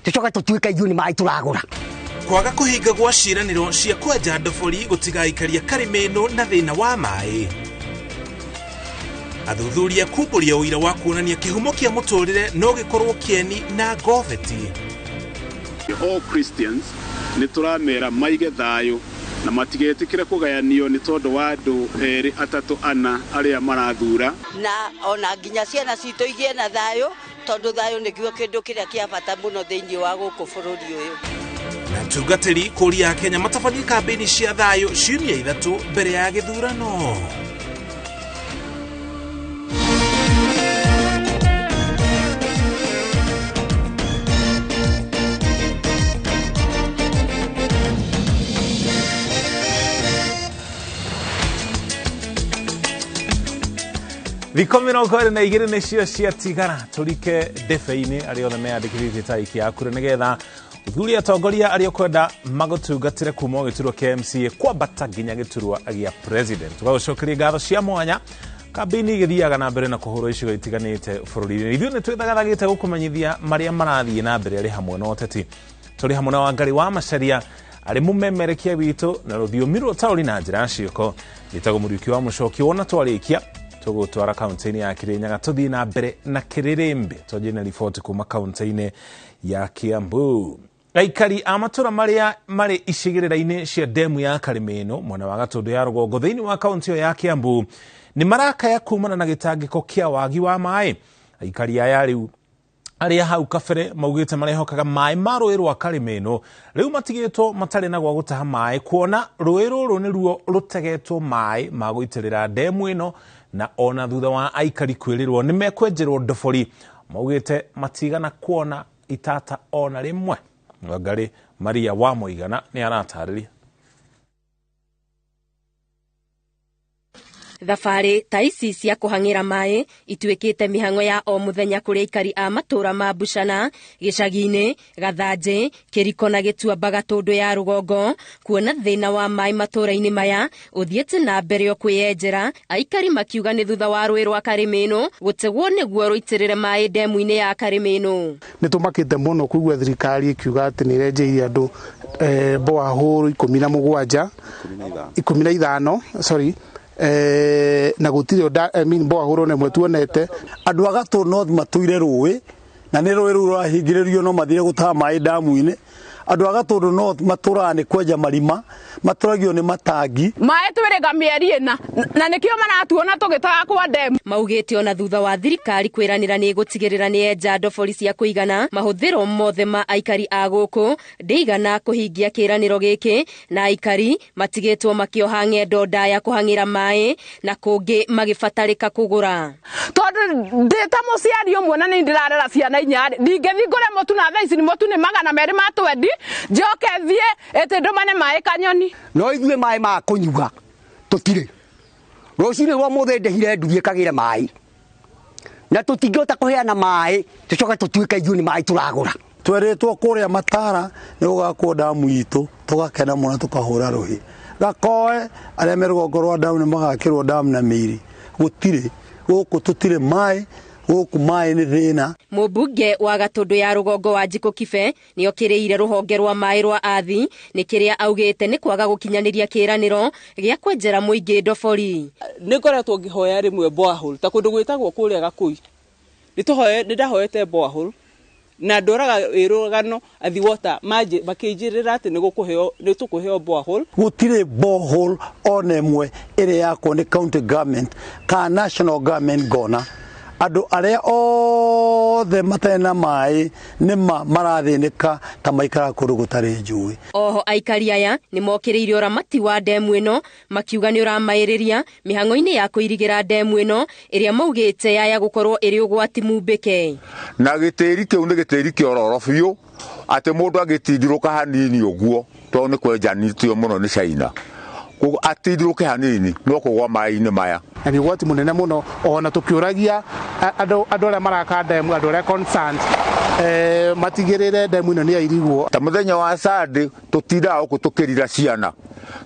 tucoka tutuika ijuni mai turagura kwaga kuhinga gwa ciraniro cia kwenja ndobori gutigaikaria karimeno na thina wa mai. Athuthuria kumburia uira wa kuonania kihumo kia muturire no gikorwo kieni na goveti. All Christians ni turamera maige thayo na matigetikire kugayanio ni tondu wa andu eri atatu ana aria marathura na ona nginya ciana citũ igie na thayo tondu thayo nĩguo kindu kiria kia bata muno thiini wa guku bururi uyu. Na tungatĩri kuria Kenya matabania kambeni cia thayo ciumia ithatu mbere ya gĩthurano. Thikũ mĩrongo ĩrĩ na igĩrĩ nĩcio ciatigara tũrike ndebe-inĩ arĩa othe meyandĩkithĩtie tarĩki ya kura nĩgetha ũthuri atongoria arĩa ũkwenda magũtungatĩre kuma gĩturwa kĩa MCA kwambata nginya gĩturwa gĩa president. Tũgagũcokeria ngatho cia mwanya kambĩini igĩthiaga na mbere na kũhũrwo icigo itiganĩte bũrũri-inĩ. Ithuĩ nĩtwĩthagathagĩte gũkũmenyithia marĩa marathiĩ na mbere arĩ hamwe na ũteti. Tũrĩ hamwe na Wangari wa Macharia arĩ mũmemerekia witũ na rũthiomi rũtarĩ na njĩra ya ciĩko. Gĩtagwo Mũriũki wa Mũcokio wona twarĩkia tũgũtwara kaunti-inĩ ya Kĩrĩnyaga tũthiĩ na mbere na kĩrĩrĩmbĩ twanjie na riboti kuma kaunti-inĩ ya Kiambu. Aikari a matũra marĩa marĩ icigĩrĩra-inĩ cia ndemu ya Karimeno mwena wa Gatũndũ ya rũgongo thĩinĩ wa kaunti ĩyo ya Kiambu nĩ marakaya kumana na gĩtangĩko kĩa wagi wa maĩ. Aikari aya rĩu arĩa hau kabere maugĩte marehokaga maĩ ma rũĩ rwa Karimeno rĩu matigĩtwo matarĩ na gwa gũtaha maĩ kuona rũĩ rũrũ nĩruo rũtegetwo maĩ ma gũitĩrĩra ndemu ĩno na ona thutha wa aikari kwĩrĩrwo nĩ mekwenjerwo ndobori maugĩte matigana kuona itata ona rĩmwe. Wangari Maria wa Mũigana nĩ aratarĩria. Thabarĩ ta ici cia kũhang'ĩra maĩ ituĩkĩte mĩhang'o ya o mũthenya kũrĩ aikari a matũra ma Bucana, Gĩcagi-inĩ, Gathanjĩ, Kĩriko na Gĩtuamba Gatũndũ ya rũgongo kuona thĩna wa maĩ matũra-inĩ maya ũthiĩte na mbere o kwĩyenjera. Aikari makiuga nĩ thutha wa rũĩ rwa Karimeno gũtegwo nĩguo rũitĩrĩre maĩ ndemu-inĩ ya Karimeno. Nĩtũmakĩte mũno kũigua thirikari ĩkiuga atĩ nĩ ĩrenjeirie andũ borehole 15 na gũtirĩ borehole nemwe tuonete. Andũ a Gatũndũ no matũire rũĩ na nĩ rũĩ rũu rũrahingĩrĩrio no mathire gũtaha maĩ damu-inĩ. Andũ a Gatũndũ no matũraga nĩ kwenja marima matũragio nĩ matangi. Maĩ twĩrĩga mĩeri ĩna na nĩkĩo maratuona tũgĩtaga kwa ndemu. Maugĩte ona thutha wa thirikari kwĩranĩra nĩ gũtigĩrĩra nĩ enja ndobori cia kũigana mahũthĩro mothe ma aikari a gũkũ ndĩigana kũhingia kĩranĩro gĩkĩ na aikari matigĩtwo makĩoha ng'endo ndaya kũhang'ĩra maĩ na kũngĩ magĩbatarĩka kũgũra. Tondũ ndĩta mũciari ũmwe na nĩ ndĩrarera ciana inya ndingĩthi ngũre mũtu na thaa ici nĩ mũtu nĩ 200 ma twendi njoke thiĩ ĩtĩ ndũmane maĩ Kanyoni. No ithuĩ maĩ ma kũnyua tũtirĩ. Rũcinĩ rwa mũthĩ ndĩhire nduthi ĩkagĩre maĩ na tũtingĩhota kũheana maĩ tũcoke tũtuĩke ijuni maĩ turagũra. Twerĩtwo kũrĩa Matara nĩ gũgakwo damu itũ tũgakena mũno tũkahũra rũhĩ. Gakoe arĩa me rũgongo rwa damu nĩ magakĩrwo damu na mĩiri. Gũtirĩ gũkũ tũtirĩ maĩ gũkũ maĩ nĩ thĩna. Mũmbunge wa Gatũndũ ya rũgongo wa Njiko Kibe nĩ okĩrĩire rũhonge rwa maĩ rwa athi nĩ kĩrĩa augĩte nĩ kwaga gũkinyanĩria kĩranĩro gĩa kwenjera mũingĩ ndobori. Nĩ ngoretwo ngĩhoya rĩmwe borehole ta kũndũ gwĩtagwo kũrĩa Gakũi. Nĩ ndahoete borehole na ndoraga wĩrũgano athi water makĩnjĩrĩra atĩ nĩ tũkũheo borehole. Gũtirĩ borehole ona ĩmwe ĩrĩa yakwo nĩ county government kana national government gona. Andũ arĩa othe matarĩ na maĩ nĩ marathĩnĩka ta maikara kũndũ gũtarĩ njũĩ. Oho aikari aya nĩ mokĩrĩire ũramati wa ndemu ĩno makiuga nĩ ũramaĩrĩria mĩhang'o-inĩ ya kũirigĩra ndemu ĩno ĩrĩa maugĩte yaya gũkorwo ĩrĩ ũgwati mumbĩke. Na gĩtĩri kĩu nĩ gĩtĩri kĩororo biũ atĩ mũndũ agĩtindirũka hanini ũguo tondũ nĩ kwenjanĩtio mũno nĩ China. Atindirũke hanini no kũgwa maĩ-inĩ maya. Na nĩ ũgwati mũnene mũno ona tũkĩũragia andũ arĩa maraka ndemu andũ arĩa concerned matigĩrĩre ndemu ĩno nĩ yairigwo. Ta mũthenya wa Sunday tũtindaga gũkũ tũkĩrira ciana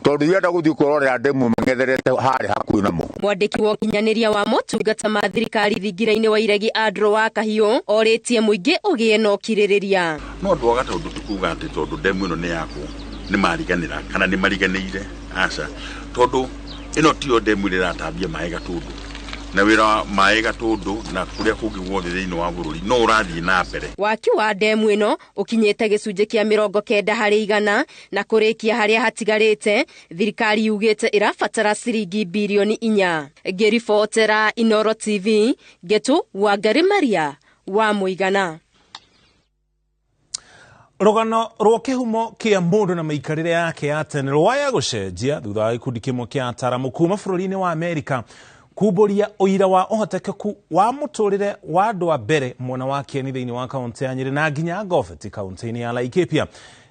tondu yenda guthii kurorera ndemu mengetherete hari hakuhi namo. Mwandiki wa kinyanĩria wa motungata ma thirikari thingira-inĩ wa Iregi Andro wa Kahiũ orĩtie mũingĩ ũgĩe na ũkirĩrĩria. No ndwaga tondu tukuga ati tondu ndemu ĩno nĩ yakwo nĩ mariganĩra kana nĩ mariganĩire aca tondu ĩno tio ndemu ĩratambia maĩ Gatundu na wĩra maĩ Gatundu na kũrĩa kũngĩ guothe thĩinĩ wa bũrũri no ũrathiĩ na mbere. Waki wa ndemu ĩno ũkinyĩte gĩcunjĩ kĩa 90% na kũrĩkia harĩa hatigarĩte thirikari yugĩte ĩrabatara ciringi bilioni 4. Ngĩribotera Inoro TV Getu wa Maria wa Mũigana. Rũgano rwa kĩhumo kĩa mũndũ na mĩikarĩre yake ya tene rwaya gũcenjia thutha wa gĩkundi kĩmwe kĩa ataaramu kuma bũrũri-inĩ wa Amerika kumbũria ũira wa ũhotekeku wa mũtũrĩre wa andũ a mbere mwena wa Kieni thĩinĩ wa kaunti ya Nyĩrĩ na nginya Goveti kaunti-inĩ ya Laikipia.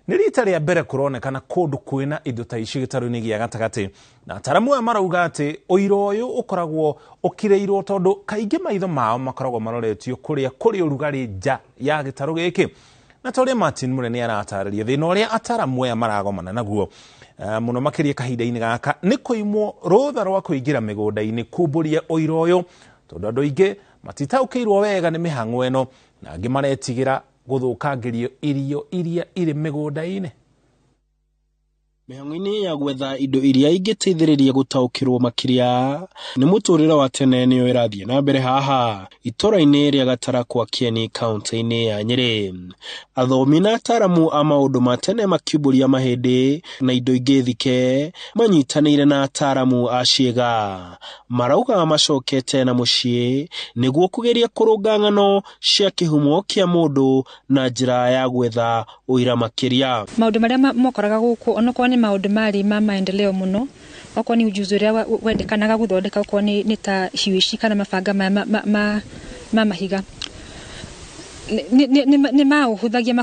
Nĩ rita rĩa mbere kũronekana kũndũ kwĩna indo ta ici gĩtarũ-inĩ gĩa gatagatĩ, na ataaramu aya marauga atĩ ũira ũyũ ũkoragwo ũkirĩirwo tondũ kaingĩ maitho mao makoragwo maroretio kũrĩa kũrĩ ũrugarĩ nja ya gĩtarũ gĩkĩ. Na torĩa Martin Mũnene aratarĩria thĩna ũrĩa ataaramu aya maragomana naguo mũno makĩria kahinda-inĩ gaka nĩ kũimwo rũtha rwa kũingĩra mĩgũnda-inĩ kumbũria ũira ũyũ tondũ andũ aingĩ matitaũkĩirwo wega nĩ mĩhang'o ĩno na angĩ maretigĩra gũthũkangĩrio irio iria irĩ mĩgũnda-inĩ. Mĩhang'o-inĩ ya gwetha indo iria ingĩteithĩrĩria gũtaũkĩrwo makĩria nĩ mũtũrĩre wa tene nĩyo ĩrathiĩ na mbere haha itũra-inĩ rĩa Gatarakwa Kieni kaunti-inĩ ya Nyĩrĩ. Athomi na ataaramu a maũndũ ma tene makiumbũria mahĩndĩ na indo ingĩ thike manyitanĩire na ataaramu a ciĩga. Marauga macokete na mũciĩ nĩguo kũgeria kũrũnga ng'ano cia kĩhumo kĩa mũndũ na njĩra ya gwetha ũira makĩria. Maũndũ marĩa mokoraga gũkũ onokorwo nĩ maũndũ marĩ ma maendeleo mũno, okorwo nĩ ujuzi ũrĩa wendekanaga gũthondeka, okorwo nĩ ta hiũ kana mabanga ma mahiga nĩ maũhũthagia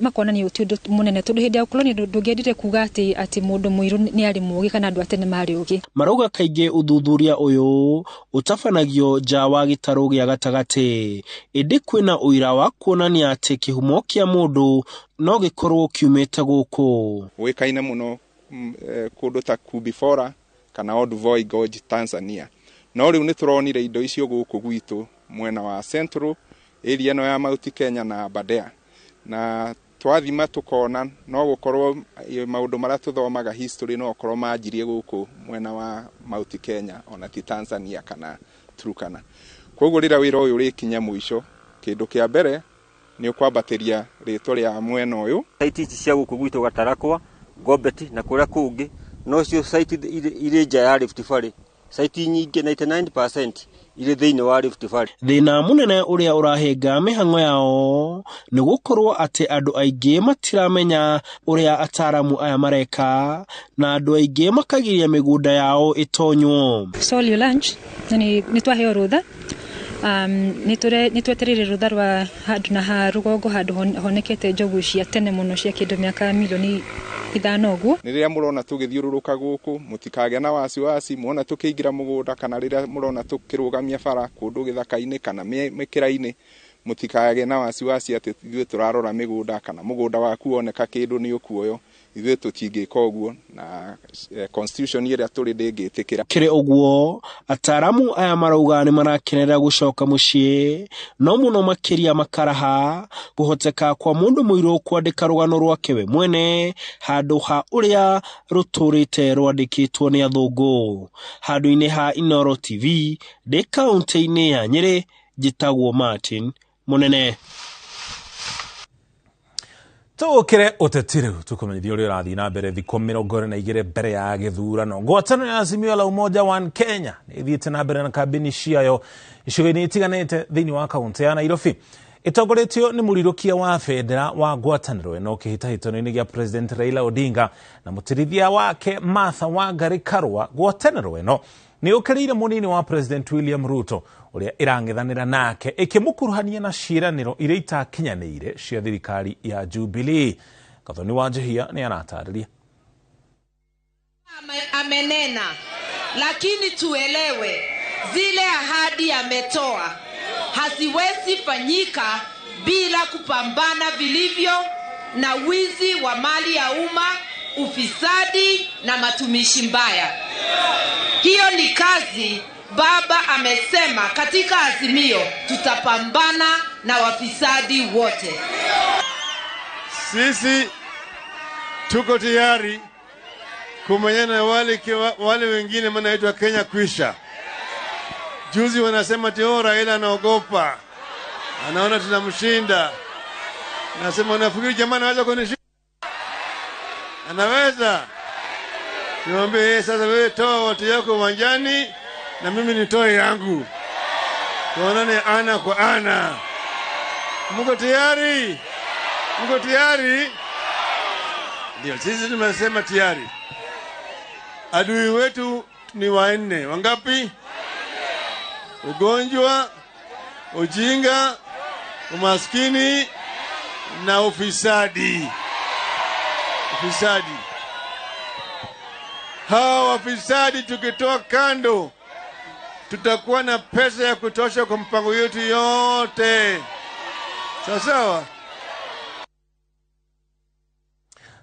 makonania ũti ũndũ mũnene tondũ hĩndĩ ya ũkoloni ndũngĩendire kuga atĩ mũndũ mũirũ nĩ arĩ mũũgĩ kana andũ atene marĩ ũgĩ. Marauga kaingĩ ũthuthuria ũyũ ũtabanagio nja wa gĩtarũ gĩa gatagatĩ, ĩndĩ kwĩna ũira wa kuonania atĩ kĩhumo kĩa mũndũ no gĩkorwo kiumĩte gũkũ. Ũĩkaine mũno kũndũ ta Kubifora kana Old Voi Gorge Tanzania, no rĩu nĩ tũronire indo icio gũkũ gwitũ mwena wa Central area no ya Mount Kenya na Aberdare, na twathima tukona no gukorwo maundu maria tuthomaga history no gukorwo manjirie guku mwena wa Mount Kenya ona ti Tanzania kana Turkana. Koguo rira wira uyu rikinya muico, kindu kia mbere ni ukwambateria ritwa ria mwena uyu. Site ici cia guku gwitu Gatarakwa, Gobeti na kuria kungi no cio site ire nja ya Rift Valley. Site nyingĩ 99% ire thĩinĩ wa Rift Valley. Thĩna mũnene ũrĩa ũrahenga mĩhang'o yao nĩ gũkorwo atĩ andũ aingĩ matiramenya ũrĩa ataaramu aya mareka na andũ aingĩ makagiria mĩgũnda yao ĩtonywo. Solio lunch nĩ twaheo rũtha, nĩ twetereire rũtha rwa handũ na ha rũgongo handũ honekete njogu cia tene mũno cia kĩndũ mĩaka milioni 5 ũguo. Nĩ rĩrĩa mũrona tũgĩthiũrũrũka gũkũ mũtikagĩa na wasiwasi, muona tũkĩingĩra mũgũnda kana rĩrĩa mũrona tũkĩrũgamia bara kũndũ gĩthaka-inĩ kana mĩkĩra-inĩ, mũtikagĩa na wasiwasi atĩ ithuĩ tũrarora mĩgũnda kana mũgũnda waku woneka kĩndũ nĩ ũkuoyo. Ithuĩ tũtingĩka ũguo na constitution ĩrĩa tũrĩ ndĩngĩtĩkĩra. Kĩrĩ ũguo ataaramu aya marauga nĩ marakenera gũcoka mũciĩ, no mũno makĩria makaraha kũhoteka kwa mũndũ mũirũ kwandĩka rũgano rwake we mwene handũ ha ũrĩa rũtũrĩte rwandĩkĩtwo nĩ athũngũ. Handũ-inĩ ha Inoro TV ndĩ kaunti-inĩ ya Nyĩrĩ, njĩtagwo Martin Mũnene. Tũkĩre ũteti rĩu tũkũmenyithia ũrĩa ũrathiĩ na mbere thikũ 22 mbere ya gĩthurano. Ngwatanĩro ya Azimio la Umoja One Kenya nĩ ĩthiĩte na mbere na kambĩini ciayo icigo-inĩ itiganĩte thĩinĩ wa kaunti ya Nairobi. Ĩtongoretio nĩ mũrirũkia wa bendera wa ngwatanĩro ĩno kĩhĩtahĩtano-inĩ gĩa President Raila Odinga na mũtirithia wake Martha Wangari Karua. Ngwatanĩro ĩno nĩ ũkĩrĩire mũnini wa President William Ruto ũrĩa ĩrang'ethanĩra nake ĩkĩmũkuruhania na ciĩranĩro iria itakinyanĩire cia thirikari ya Jubilee. Gathoni wa Njihia nĩ aratarĩria. Amenena, lakini tuelewe zile ahadi ametoa haziwezi fanyika bila kupambana vilivyo na wizi wa mali ya umma ufisadi na matumishi mbaya. Hiyo ni kazi baba amesema katika azimio, tutapambana na wafisadi wote. Sisi tuko tayari kumenyana na wale wengine wanaitwa Kenya kwisha. Juzi wanasema tio Raila anaogopa, anaona tunamshinda. Nasema unafikiri jamaa anaweza kunishinda? Anaweza. Niombe sasa, wewe toa watu yako uwanjani na mimi nitoe yangu, tuonane ana kwa ana. Mko tayari? Mko tayari? Ndio, sisi tumesema tayari. Adui wetu ni wanne. Wangapi? Ugonjwa, ujinga, umaskini na ufisadi. Ufisadi. Hawa wafisadi tukitoa kando, tutakuwa na pesa ya kutosha kwa mpango yetu yote. Sawa?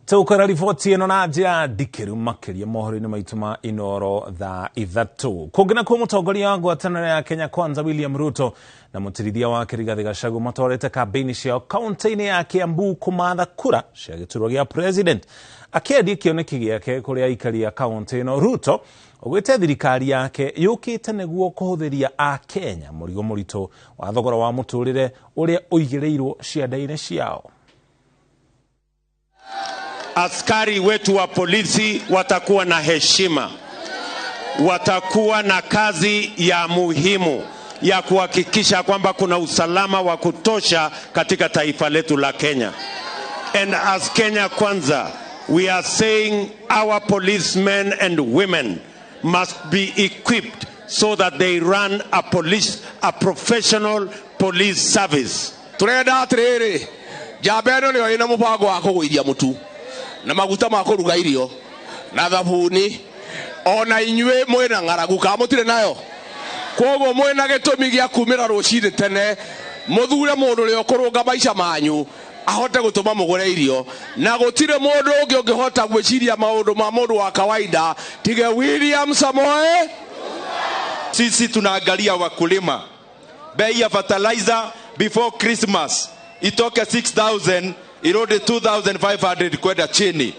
Tukara riboti ino na njira ndikiru makiria mohoro-ini maitu ma inoro thaa ithatu. Kungina kwa mutongoria wa ngwatanĩro ya Kenya Kwanza William Ruto na mutirithia wake Rigathi Gachagua matwarĩte kambĩini ciao kaunti-inĩ ya Kiambu kũmatha kura cia gĩturwa gĩa president. Akĩendia kĩoneki gĩake kũrĩ aikari a kaunti ĩno, Ruto ũgwĩte thirikari yake yũkĩte nĩguo kũhũthĩria a Kenya mũrigo mũritũ wa thogora wa mũtũrĩre ũrĩa ũigĩrĩirwo cianda-inĩ ciao. Askari wetu wa polisi watakuwa na heshima, watakuwa na kazi ya muhimu ya kuhakikisha kwamba kuna usalama wa kutosha katika taifa letu la Kenya. And as Kenya Kwanza, we are saying our policemen and women must be equipped so that they run a professional police service. Turenda atiriri, jabeno ni ina mupango wa kugwithia mutu na maguta ma kuruga irio na thabuni, ona inywe mwena ng'aragu ka mutire nayo. Koguo mwena gitumi gia kumira rucini tene muthure mundu ri okurunga maica manyu ahote gutuma mugure irio, na gutire mundu ungi ungihota gwiciria maundu ma mundu wa kawaida tige William Samoei. Sisi tunaangalia wakulima, bei ya fertilizer before Christmas itoke 6,000 irudi 2,500 kwenda chini.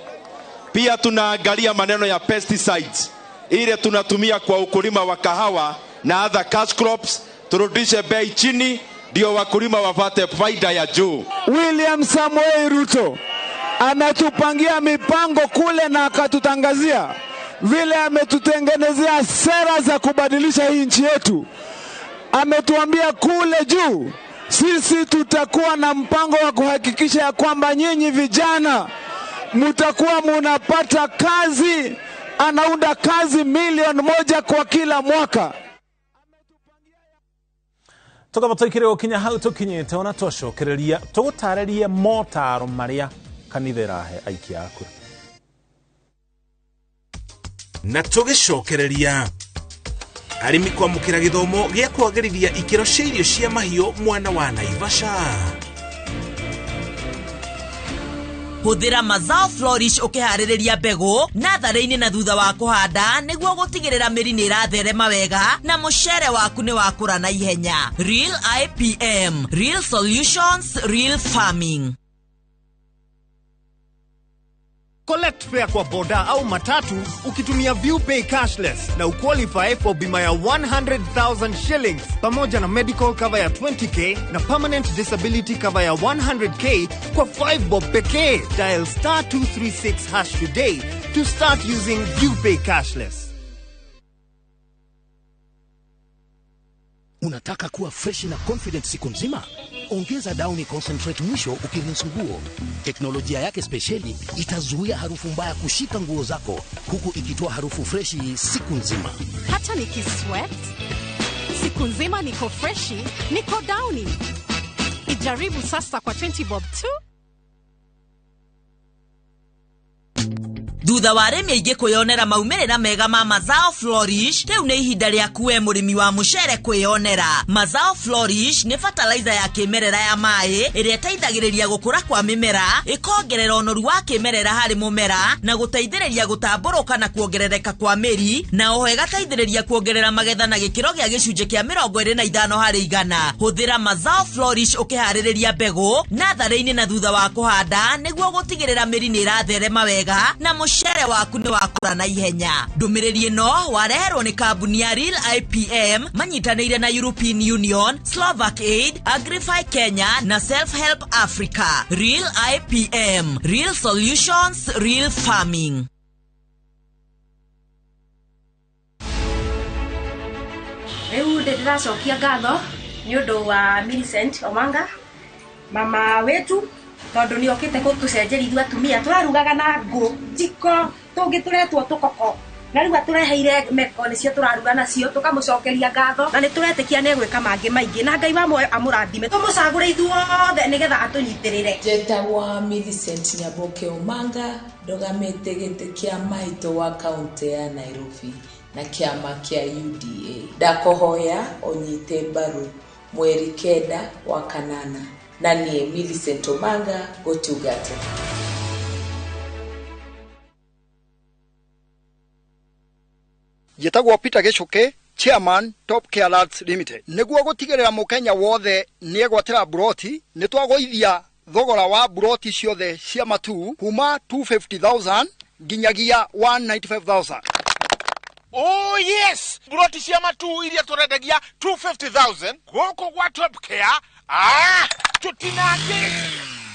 Pia tunaangalia maneno ya pesticides ile tunatumia kwa ukulima wa kahawa na other cash crops, turudishe bei chini ndio wakulima wapate faida ya juu. William Samoei Ruto ametupangia mipango kule na akatutangazia vile ametutengenezea sera za kubadilisha hii nchi yetu. Ametuambia kule juu sisi tutakuwa na mpango wa kuhakikisha ya kwamba nyinyi vijana mutakuwa munapata kazi, anaunda kazi 1,000,000 kwa kila mwaka. Tukabatokire okinya hau tukinyite ona twacokereria tugutarerie motaro maria kanitha irahe aikia akura na tugicokereria arimi kwamukira githomo gia kwagiriria ikiro cia irio cia mahiũ mwana wa Naivasha. Huthira Mazao Flourish ukihaririria mbegu natharĩ-inĩ na thutha wa kuhanda nĩguo gũtigĩrĩra mĩri nĩ ĩratherema wega na mũcere waku nĩ wakũra na ihenya. Real IPM, Real Solutions, Real Farming. Collect fare kwa boda au matatu ukitumia ViewPay cashless na uqualify for bima ya 100,000 shillings pamoja na medical cover ya 20k na permanent disability cover ya 100k kwa 5 bob pekee. Dial *236# today to start using ViewPay cashless. Unataka kuwa fresh na confident siku nzima? Ongeza Downy Concentrate mwisho ukirinsu nguo. Teknolojia yake speciali itazuia harufu mbaya kushika nguo zako huku ikitoa harufu freshi siku nzima. Hata nikisweat siku nzima niko freshi, niko Downy. Ijaribu sasa kwa 20 bob tu. Thutha wa arĩmi aingĩ kwĩyonera maumĩrĩra mega ma Mazao Flourish, rĩu nĩ ihinda rĩaku we mũrĩmi wa mũcere kwĩyonera. Mazao Flourish nĩ fertilizer ya kĩmerera ya maĩ ĩrĩa ĩteithagĩrĩria gũkũra kwa mĩmera, ĩkongerera ũnoru wa kĩmerera harĩ mũmera na gũteithĩrĩria gũtambũrũka na kuongerereka kwa mĩri, na oho ĩgateithĩrĩria kuongerera magetha na gĩkĩro gĩa gĩcunjĩ kĩa 25 harĩ 100. Hũthĩra Mazao Flourish ũkĩharĩrĩria mbegũ natharĩ-inĩ na thutha wa kũhanda nĩguo gũtigĩrĩra mĩri nĩ ĩratherema wega na mũcere waku nĩ wakũra na ihenya. Ndũmĩrĩri ĩno wareherwo nĩ kambuni ya Real IPM manyitanĩire na European Union, Slovak Aid, Agrify Kenya na Self Help Africa. Real IPM, Real Solutions, Real Farming. Rĩu ndĩracokia ngatho nĩ ũndũ wa Millicent Omanga mama wetu, tondũ nĩ okĩte gũtũcenjeria ithuĩ atumia tũrarugaga na ngũ njiko tũngĩ tũretwo tũkoko, na rĩu atũreheire meko nĩcio tũraruga nacio, tũkamũcokeria ngatho na nĩ tũretĩkia nĩ gwĩka mangĩ maingĩ, na Ngai wa muoyo amũrathime tũmũcagũre ithuothe nĩgetha atũnyitĩrĩre. Njetagwo Millicent Nyaboke Omanga, ndogamĩte gĩtĩ kĩa maitũ wa kaunti ya Nairobi na kĩama kĩa UDA. Ndakohoya onyite mbaru mweri 9 wa kanana, na niĩ Millicent Omanga gũtungata. Njĩtagwo Peter Gĩcũkĩ, Chairman Top Care Lands Limited. Nĩguo gũtigĩrĩra mũkenya wothe nĩ egwatĩra buroti, nĩ twagũithia thogora wa buroti ciothe cia matu kuma 250,000 nginyagia 195,000. Oh yes, buroti cia matu iria tũrendagia 250,000 gũkũ gwa Top Care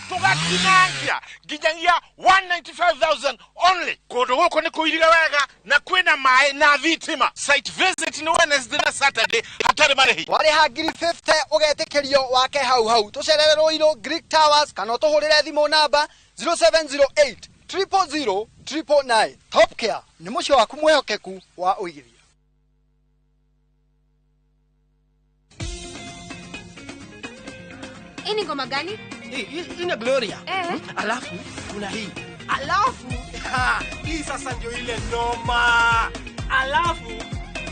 tugatinangia nginyagia 195,000 only. Kũndũ gũkũ nĩ kũirige wega na kwĩna maĩ na thitima. Site visit nĩ Wednesday na Saturday hatarĩ marĩhi. Warĩha ngiri 50 ũgetĩkĩrio wake hau hau. Tũcerere Rũirũ Greek Towers kana ũtũhũrĩre thimũ namba 0708 000 999. Top Care nĩ mũciĩ waku mwĩhokeku wa ũigĩrĩria. Ini ngoma gani? Ina Gloria. Alafu kuna hii. Alafu hii sasa ndio ile noma. Alafu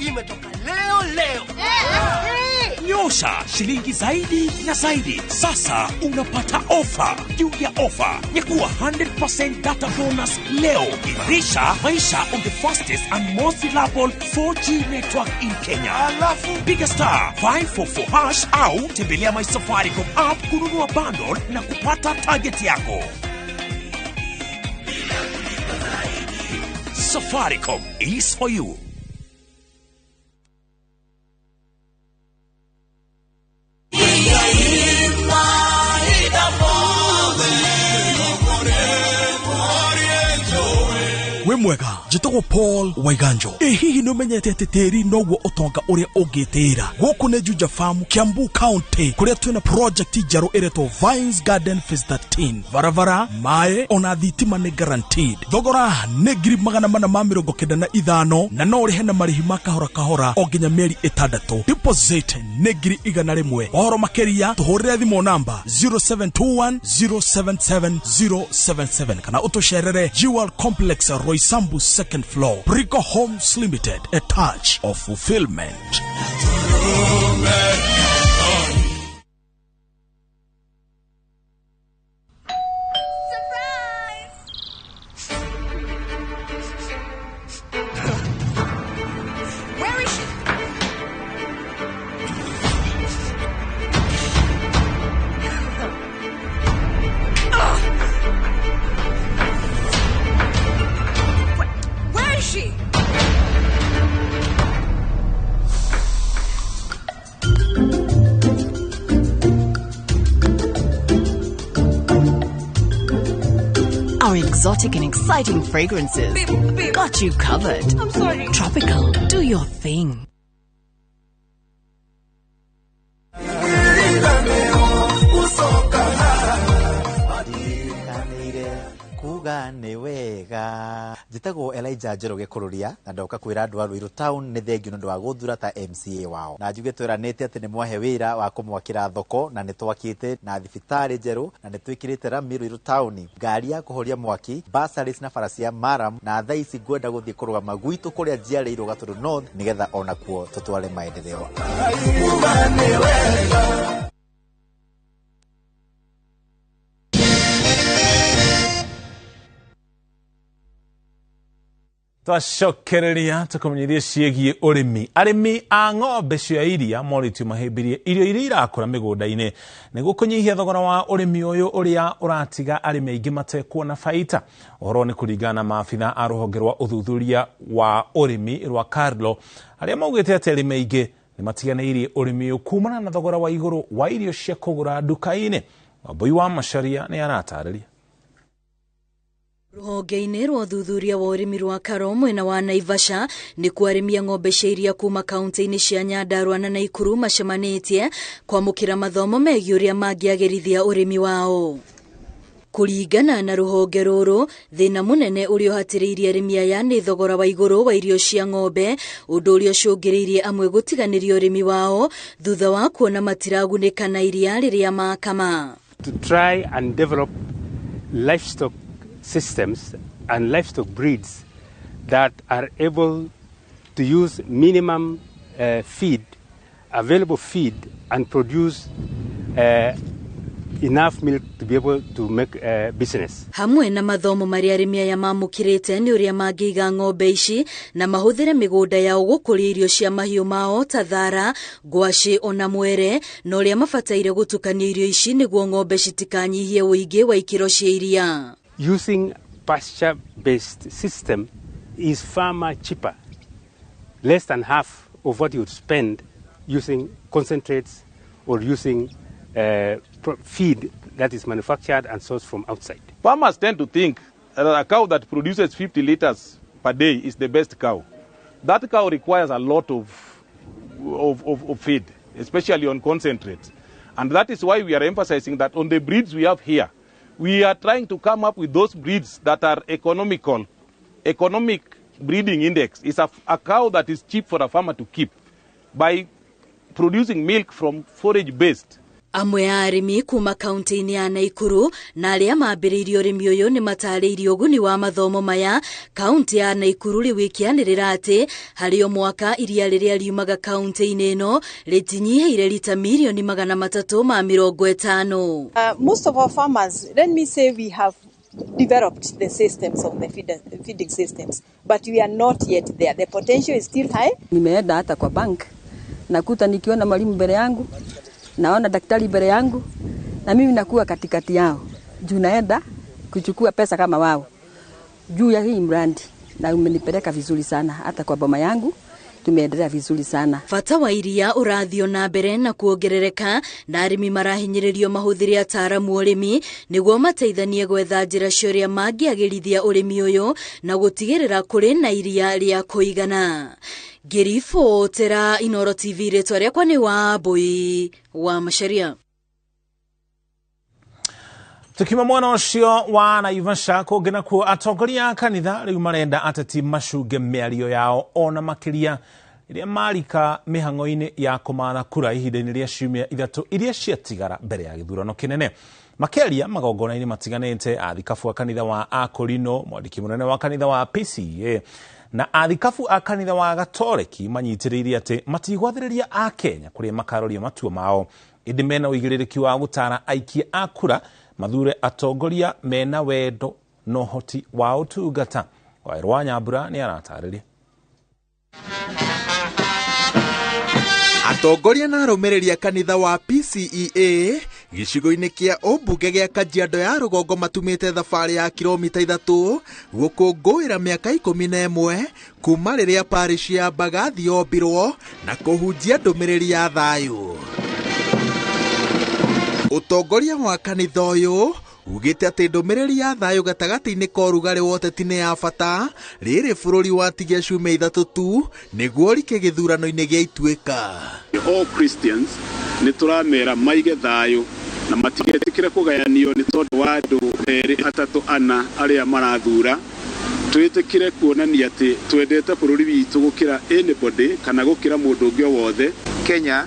imetoka leo. Nyosha shilingi zaidi na zaidi. Sasa unapata ofa juu ya ofa. Nyakua 100% data bonus leo. Imarisha maisha on the fastest and most reliable 4G network in Kenya. Alafu piga star 544# au tembelea My Safaricom app kununua bundle na kupata target yako. Safaricom is for you. We mwega, njĩtagwo Paul Waiganjo. Hihi nĩ ũmenyete atĩ tĩri noguo ũtonga ũrĩa ũngĩtĩra? Gũkũ nĩ Juja Farm, Kiambu County, kũrĩa twĩna project njerũ ĩretwo Vines Garden Phase 13. Varavara, maĩ, ona thitima nĩ guaranteed. Thogora nĩ 495 na no ũrĩhe na marĩhi ma kahora o nginya mĩeri 6. Deposit nĩ 100,000. Ũhoro makĩria tũhũrĩre thimũ namba 0721 077 077 kana ũtũcerere Jewel Complex Roysambu 2nd floor. Brico Homes Limited, a touch of fulfillment. Our exotic and exciting fragrances got you covered. I'm sorry. Tropical, do your thing. kuga nĩ wega. Njĩtagwo Elijah Njoroge Kũrũria na ndoka kwĩra andũ a Ruiru Town nĩ thengio nĩ ũndũ wa gũthura ta MCA wao. Na njuge twĩranĩte atĩ nĩ mwahe wĩra wa kũmwakĩra thoko na nĩ twakĩte na thibitarĩ njerũ na nĩ twĩkĩrĩte rami Ruiru Town. Ngari ya kũhoria mwaki, bursaries na bara cia maram na thaa ici ngwenda gũthiĩ kũrũgama gwitũ kũrĩa njiarĩirwo Gatũndũ North nĩgetha ona kuo tũtware maendeleo. Twacokereria tukumenyeria ciĩgiĩ ũrĩmi. Arĩmi a ng'ombe cia iria moritũ mahĩmbirie irio iria irakũra mĩgũnda-inĩ nĩguo kũnyihia thogora wa ũrĩmi ũyũ ũrĩa ũratiga arĩmi aingĩ matekuona baita. Ũhoro nĩ kũringana na maabitha a rũhonge rwa ũthuthuria wa ũrĩmi rwa Carlo arĩa maugĩte atĩ arĩmi aingĩ nĩ matiganĩirie ũrĩmi ũyũ kumana na thogora wa igũrũ wa irio cia kũgũra nduka-inĩ. Wambui wa Macharia nĩ aratarĩria. Rũhonge-inĩ rwa ũthuthuria wa ũrĩmi rwa Karo mwena wa Naivasha nĩ kuarĩmia ng'ombe cia iria kuma kaunti-inĩ cia Nyandarua na Naikuru macemanĩtie kwamũkĩra mathomo megiĩ ũrĩa mangĩagĩrithia ũrĩmi wao. Kũringana na rũhonge rũrũ, thĩna mũnene ũrĩa ũhatĩrĩirie arĩmi aya nĩ thogora wa igũrũ wa irio cia ng'ombe, ũndũ ũrĩa ũcũngĩrĩirie amwe gũtiganĩria ũrĩmi wao thutha wa kuona matiragunĩka na iria rĩrĩa makama. To try and develop livestock systems and livestock breeds that are able to use minimum feed, available feed, and produce enough milk to be able to make business. Hamwe na mathomo marĩa arĩmi aya mamũkĩrĩte nĩ ũrĩa mangĩiga ng'ombe ici na mahũthĩre mĩgũnda yao gũkũria irio cia mahiũ mao ta thara, ngwacĩ ona mwere, na ũrĩa mabataire gũtukania irio ici nĩguo ng'ombe citikanyihie ũingĩ wa ikĩro cia iria. Using pasture-based system is far much cheaper, less than half of what you would spend using concentrates or using feed that is manufactured and sourced from outside. Farmers tend to think that a cow that produces 50 liters per day is the best cow. That cow requires a lot of feed, especially on concentrates. And that is why we are emphasizing that on the breeds we have here, we are trying to come up with those breeds that are economical. Economic breeding index is a cow that is cheap for a farmer to keep by producing milk from forage-based. Amwe a arĩmi kuma kaunti-inĩ ya Naikuru na arĩa mambĩrĩirie ũrĩmi ũyũ nĩ matarĩirie ũguni wa mathomo maya. Kaunti ya Naikuru rĩu ĩkĩanĩrĩra atĩ harĩ o mwaka iria rĩrĩa riumaga kaunti-inĩ ĩno rĩtinyihĩire lita milioni 350. Most of our farmers, let me say we have developed the systems of the feeding systems, but we are not yet there. The potential is still high. Nimeenda hata kwa bank nakuta nikiona mwalimu mbele yangu, naona daktari mbele yangu, na mimi nakuwa katikati yao. Juu naenda kuchukua pesa kama wao. Juu ya hii mradi na umenipeleka vizuri sana, hata kwa boma yangu tumeendelea vizuri sana. Bata wa iria ũrathio na mbere na kuongerereka na arĩmi marahinyĩrĩrio mahũthĩre ataaramu ũrĩmi nĩguo mateithanie gwetha njĩra cia ũrĩa mangĩagĩrithia ũrĩmi ũyũ na gũtigĩrĩra kũrĩ na iria rĩa kũigana. Ngĩribotera Inoro TV, rĩtwa rĩakwa nĩ Wambui wa Macharia. Tukima mwena ũcio wa Naivasha kũngĩ nakuo atongoria a kanitha rĩu marenda ateti macunge mĩario yao ona makĩria iria marika mĩhang'o-inĩ ya kũmaatha kura ihinda-inĩ rĩa ciumia 3 iria ciatigara mbere ya gĩthurano kĩnene. Makĩaria magongona-inĩ matiganĩte, athikabu a kanitha wa Akorino, mwandĩki mũnene wa kanitha wa PCA na athikabu a kanitha wa Gatoreki manyitĩrĩirie atĩ matigwathĩrĩria a Kenya kũrĩa makaroria matua mao, ĩndĩ mena ũigĩrĩrĩki wa gũtara aikia a kura mathure atongoria mena wendo no hoti wa ũtungata. Wairwa Nyambura nĩ aratarĩria. Atongoria na arũmĩrĩri a kanitha wa PCEA gĩcigo-inĩ kĩa ũmbunge gĩa Kajiado ya rũgongo matumĩte thabarĩ ya kilomita 3 gũkũngũĩra mĩaka 11 kuma rĩrĩa parish ya Mbagathi yombirwo na kũhunjia ndũmĩrĩri ya thayũ. Ũtongoria wa kanitha ũyũ ugĩte atĩ ndũmĩrĩri ya thayũ gatagatĩ-inĩ ka ũrugarĩ wa ũteti nĩ ya bata rĩrĩ bũrũri watigia ciumia 3 tu nĩguo rike gĩthurano-inĩ gĩa ituĩka. All Christians nĩ tũramera maige thayũ na matigetikire kugayanio ni tondu wa andu eri atatu ana aria marathura twitikire kuonania ati twendete bururi witu gukira anybody kana gukira mundu ungi wothe. Kenya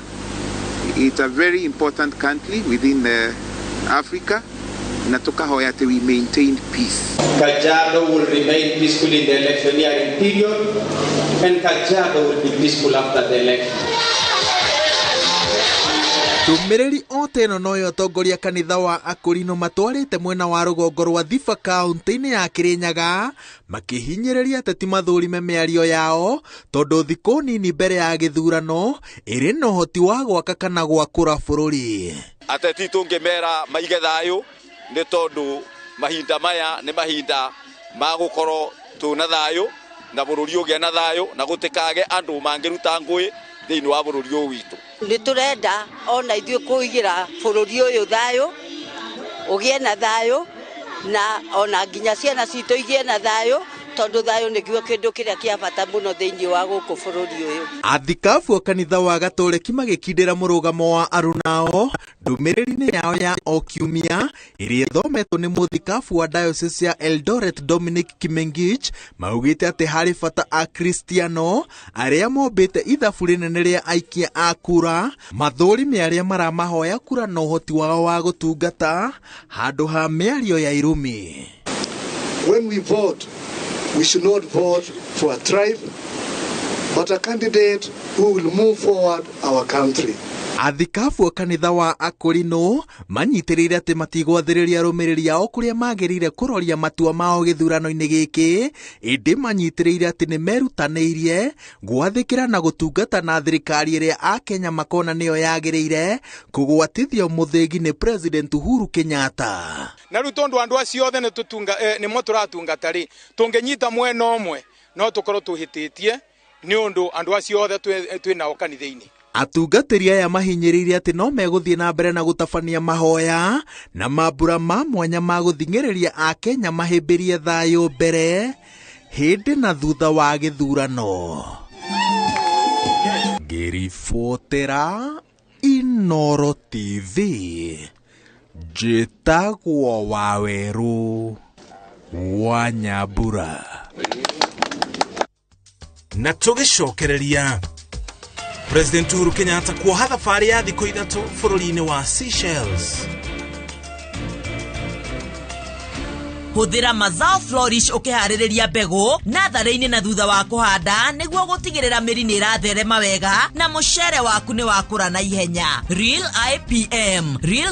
is a very important country within Africa na tukahoya ati we maintain peace. Kajiado will remain peaceful in the electioneering period and Kajiado will be peaceful after the election. Tumiriri oteno noyo tongoria kanitha wa Akorino matwarite mwena wa rugongo rwa Thifa kaunti-ini ya Kĩrĩnyaga makihinyiriria ateti mathurime mĩario yao tondu thikũ nini mbere ya gĩthurano ĩrĩ na ũhoti wa gwaka kana gwakũra bũrũri. Ateti tungĩmera maige thayũ nĩ tondu mahinda maya nĩ mahinda ma gũkorwo tuna thayũ na bũrũri ũgĩa na thayũ na gũtikage andũ mangĩruta ngũĩ thĩinĩ wa bũrũri ũyũ witũ. Nĩ turenda ona ithuĩ kũigĩra bũrũri ũyũ thayũ ũgĩe na thayũ na ona nginya ciana citũ igĩe na thayũ tondu thayũ nĩguo kĩndũ kĩrĩa kĩa bata mũno thĩinĩ wa gũkũ bũrũri ũyũ. Athikabu a kanitha wa Gatoleki magĩkindĩra mũrũgamo wa arunao ndũmĩrĩri-inĩ yao ya o kiumia ĩrĩa ĩthometwo nĩ mũthikabu wa diocese ya Eldoret Dominic Kimengich maugĩte atĩ harĩ bata akristiano arĩa mombĩte ithabu rĩnene rĩa aikia a kura mathũrime arĩa maramahoya kura na ũhoti wao wa gũtungata handũ ha mĩario ya irumi. When we vote, we should not vote for a tribe, but a candidate who will move forward our country. Athikabu a kanitha wa Akorino manyitĩrĩire atĩ matigwathĩrĩria arũmĩrĩri ao kũrĩa magĩrĩire kũroria matua mao gĩthurano-inĩ gĩkĩ, ĩndĩ manyitĩrĩire atĩ nĩ merutanĩirie gwathĩkĩra na gũtungata na thirikari ĩrĩa Akenya makona nĩyo yagĩrĩire kũgwatithio mũthĩgi nĩ President Uhuru Kenyatta. Na rĩu tondu andu acio othe nĩmo tũratungata rĩ tũngĩnyita mwena ũmwe no tũkorwo tũhĩtĩtie nĩ ũndũ andu acio othe twĩnao kanitha-inĩ. Atungatĩri aya mahinyĩrĩirie atĩ no megũthiĩ na mbere na gũtabania mahoya na mambura ma mwanya ma gũthing'ĩrĩria Akenya mahĩmbĩrie thayũ mbere hĩndĩ na thutha wa gĩthurano. Ngĩribotera Inooro TV, njĩtagwo Wawerũ wa Nyambura. Na tũgĩcokereria President Uhuru Kenyatta kuoha thabarĩ ya thikũ ithatũ bũrũri-inĩ wa Seychelles. Hũthĩra mazao flourish ũkĩharĩrĩria mbegũ natharĩ-inĩ na thutha wa kũhanda nĩguo gũtigĩrĩra mĩri nĩ ĩratherema wega na mũcere waku nĩ wakũra na ihenya. Real IPM, Real